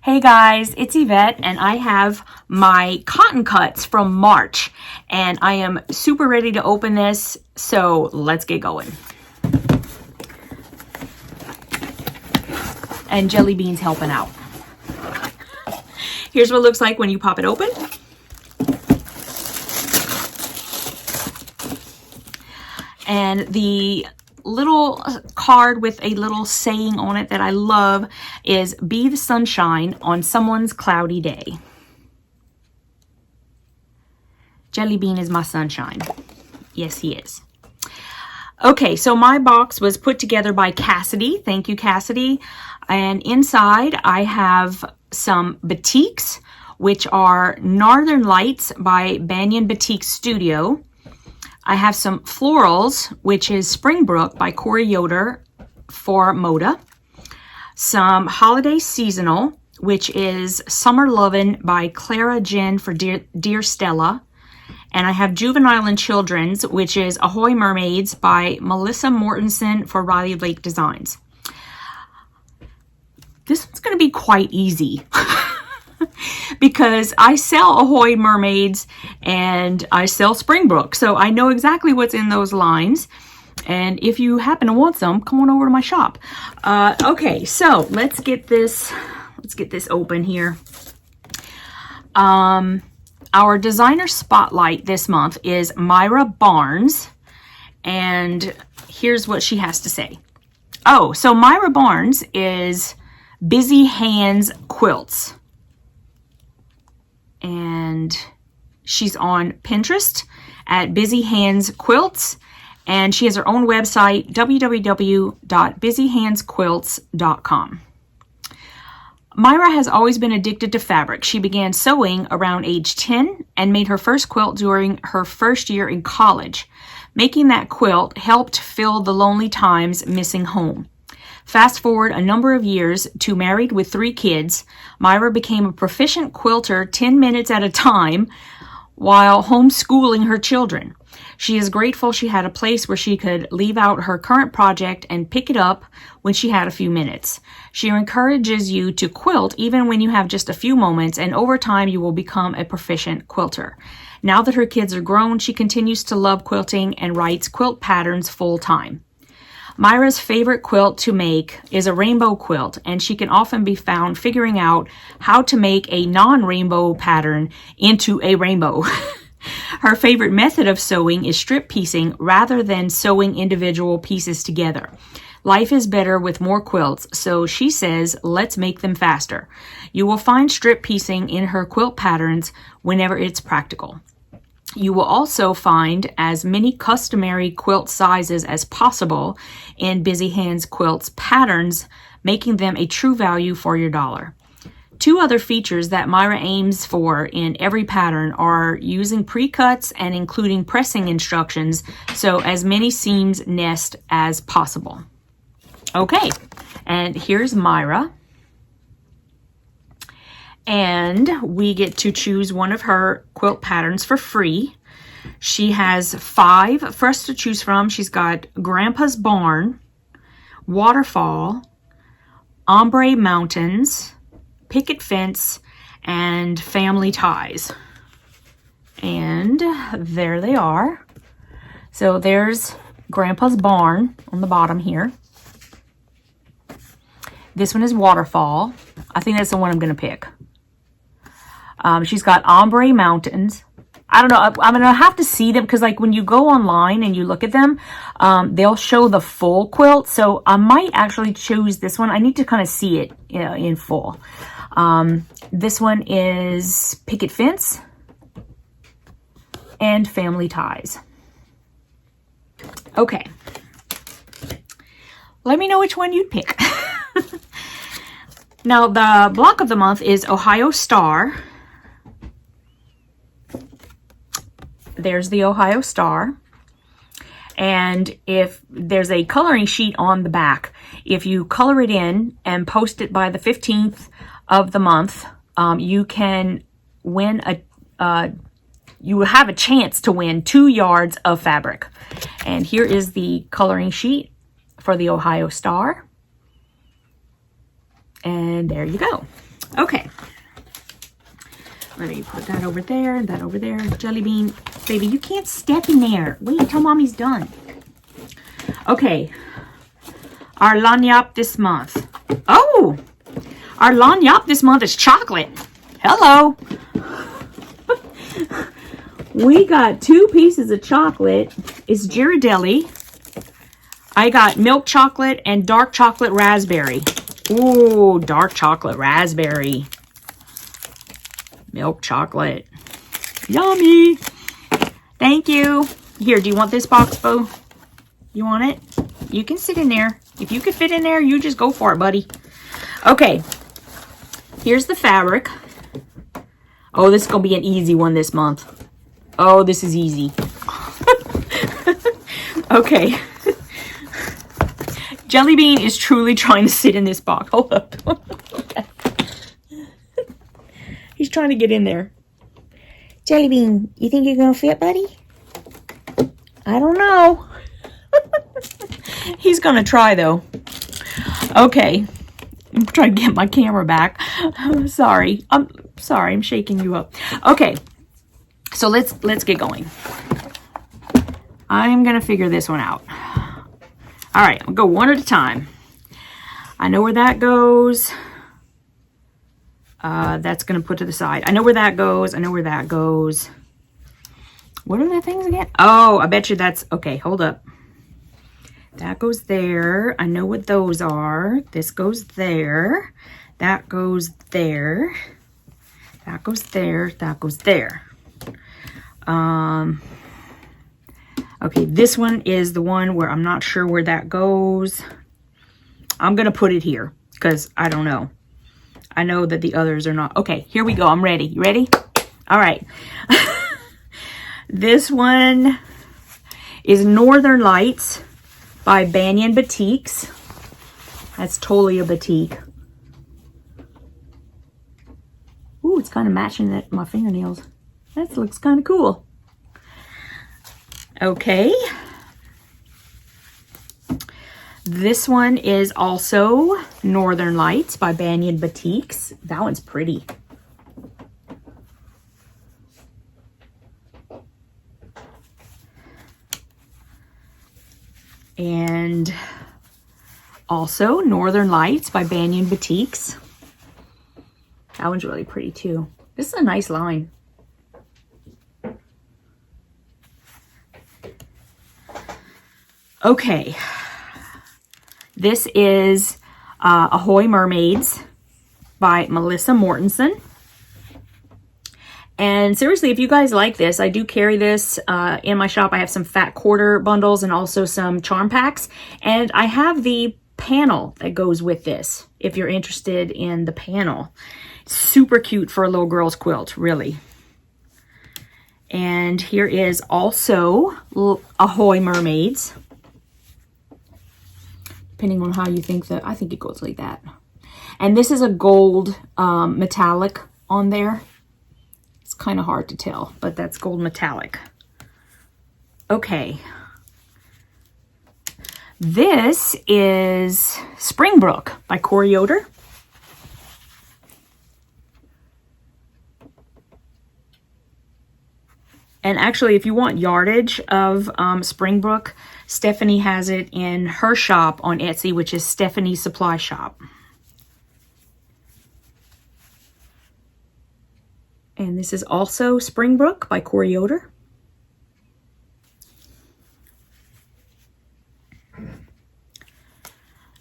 Hey guys, it's Yvette and I have my cotton cuts from March and I am super ready to open this, so let's get going. And Jellybean's helping out. Here's what it looks like when you pop it open. And the little card with a little saying on it that I love is "Be the sunshine on someone's cloudy day." Jellybean is my sunshine. Yes, he is. Okay, so my box was put together by Cassidy. Thank you, Cassidy. And inside I have some BATIKS, which are Northern Lights by BANYAN Boutique Studio. I have some florals, which is Springbrook by YODER for Moda. Some holiday seasonal, which is Summer Lovin' by Clara Jen for Dear Stella. And I have juvenile and children's, which is AHOY Mermaids by Melissa Mortenson for Riley Lake Designs. This one's going to be quite easy. Because I sell AHOY Mermaids and I sell Springbrook, so I know exactly what's in those lines. And if you happen to want some, come on over to my shop. Okay, so let's get this open here. Our designer spotlight this month is Myra Barnes, and here's what she has to say. Oh, so Myra Barnes is Busy Hands Quilts. And she's on Pinterest at Busy Hands Quilts, and she has her own website, www.busyhandsquilts.com. Myra has always been addicted to fabric. She began sewing around age 10 and made her first quilt during her first year in college. Making that quilt helped fill the lonely times missing home. Fast forward a number of years to married with 3 kids, Myra became a proficient quilter 10 minutes at a time while homeschooling her children. She is grateful she had a place where she could leave out her current project and pick it up when she had a few minutes. She encourages you to quilt even when you have just a few moments, and over time you will become a proficient quilter. Now that her kids are grown, she continues to love quilting and writes quilt patterns full time. Myra's favorite quilt to make is a rainbow quilt, and she can often be found figuring out how to make a non-rainbow pattern into a rainbow. Her favorite method of sewing is strip piecing rather than sewing individual pieces together. Life is better with more quilts, so she says, let's make them faster. You will find strip piecing in her quilt patterns whenever it's practical. You will also find as many customary quilt sizes as possible in Busy Hands Quilts patterns, making them a true value for your dollar. 2 other features that Myra aims for in every pattern are using pre-cuts and including pressing instructions, so as many seams nest as possible. Okay, and here's Myra. And we get to choose one of her quilt patterns for free. She has 5 for us to choose from. She's got Grandpa's Barn, Waterfall, Ombre Mountains, Picket Fence, and Family Ties. And there they are. So there's Grandpa's Barn on the bottom here. This one is Waterfall. I think that's the one I'm going to pick. She's got Ombre Mountains. I don't know. I'm going to have to see them because, like, when you go online and you look at them, they'll show the full quilt. So I might actually choose this one. I need to kind of see it in full. This one is Picket Fence and Family Ties. Okay. Let me know which one you'd pick. Now, the block of the month is Ohio Star. There's the Ohio Star. And if there's a coloring sheet on the back, if you color it in and post it by the 15th of the month, you can win you will have a chance to win 2 yards of fabric. And here is the coloring sheet for the Ohio Star. And there you go. Okay. Let me put that over there, that over there. Jellybean, baby, you can't step in there. Wait until mommy's done. Okay. Our lanyap this month. Oh! Our lanyap this month is chocolate. Hello. We got 2 pieces of chocolate. It's Ghirardelli. I got milk chocolate and dark chocolate raspberry. Ooh, dark chocolate raspberry. Milk chocolate. Yummy. Thank you. Here, do you want this box, Bo? You want it? You can sit in there. If you could fit in there, you just go for it, buddy. Okay. Here's the fabric. Oh, this is going to be an easy one this month. Oh, this is easy. Okay. Jellybean is truly trying to sit in this box. Hold up. He's trying to get in there. Jellybean, you think you're going to fit, buddy? I don't know. He's going to try, though. Okay. I'm trying to get my camera back. I'm sorry. I'm shaking you up. Okay. So let's get going. I'm going to figure this one out. All right. I'll go one at a time. I know where that goes. That's going to put to the side. I know where that goes. I know where that goes. What are the things again? Oh, I bet you that's... Okay, hold up. That goes there. I know what those are. This goes there. That goes there. That goes there. That goes there. Okay, this one is the one where I'm not sure where that goes. I'm going to put it here because I don't know. I know that the others are not. Okay, here we go. I'm ready. You ready? All right. This one is Northern Lights by BANYAN BATIKS. That's totally a batik. Ooh, it's kind of matching my fingernails. That looks kind of cool. Okay. This one is also Northern Lights by BANYAN BATIKS. That one's pretty. And also Northern Lights by BANYAN BATIKS. That one's really pretty too. This is a nice line. Okay. This is AHOY Mermaids by Melissa Mortenson. And seriously, if you guys like this, I do carry this in my shop. I have some fat quarter bundles and also some charm packs. And I have the panel that goes with this, if you're interested in the panel. Super cute for a little girl's quilt, really. And here is also AHOY Mermaids. Depending on how you think that, I think it goes like that. And this is a gold metallic on there. It's kind of hard to tell, but that's gold metallic. Okay. This is Springbrook by YODER. And actually, if you want yardage of Springbrook, Stephanie has it in her shop on Etsy, which is Stephanie's Supply Shop. And this is also Springbrook by YODER.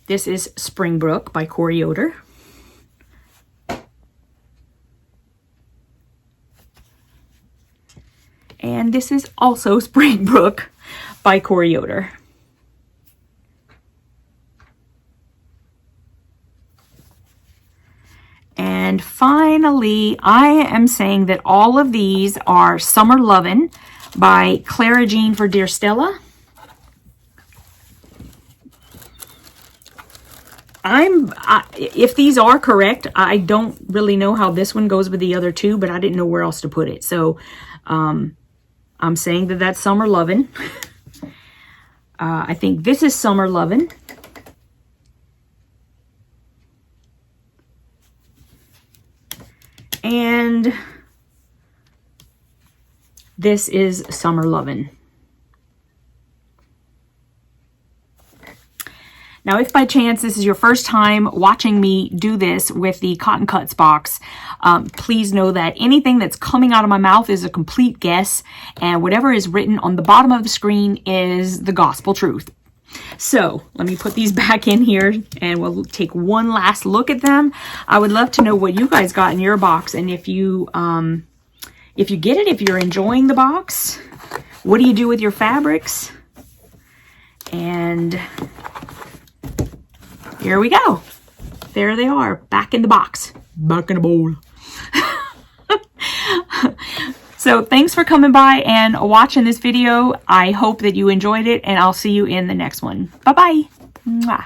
This is Springbrook by YODER. And this is also Springbrook by YODER. And finally, I am saying that all of these are Summer Lovin' by Clara Jean for Dear Stella. If these are correct, I don't really know how this one goes with the other two, but I didn't know where else to put it. So I'm saying that that's Summer Lovin'. I think this is Summer Lovin'. And this is Summer Lovin'. Now, if by chance this is your first time watching me do this with the Cotton Cuts box, please know that anything that's coming out of my mouth is a complete guess, and whatever is written on the bottom of the screen is the gospel truth. So let me put these back in here and we'll take one last look at them. I would love to know what you guys got in your box, and if you get it, if you're enjoying the box, what do you do with your fabrics? And here we go. There they are, back in the box, back in the bowl. So thanks for coming by and watching this video. I hope that you enjoyed it, and I'll see you in the next one. Bye-bye. Mwah.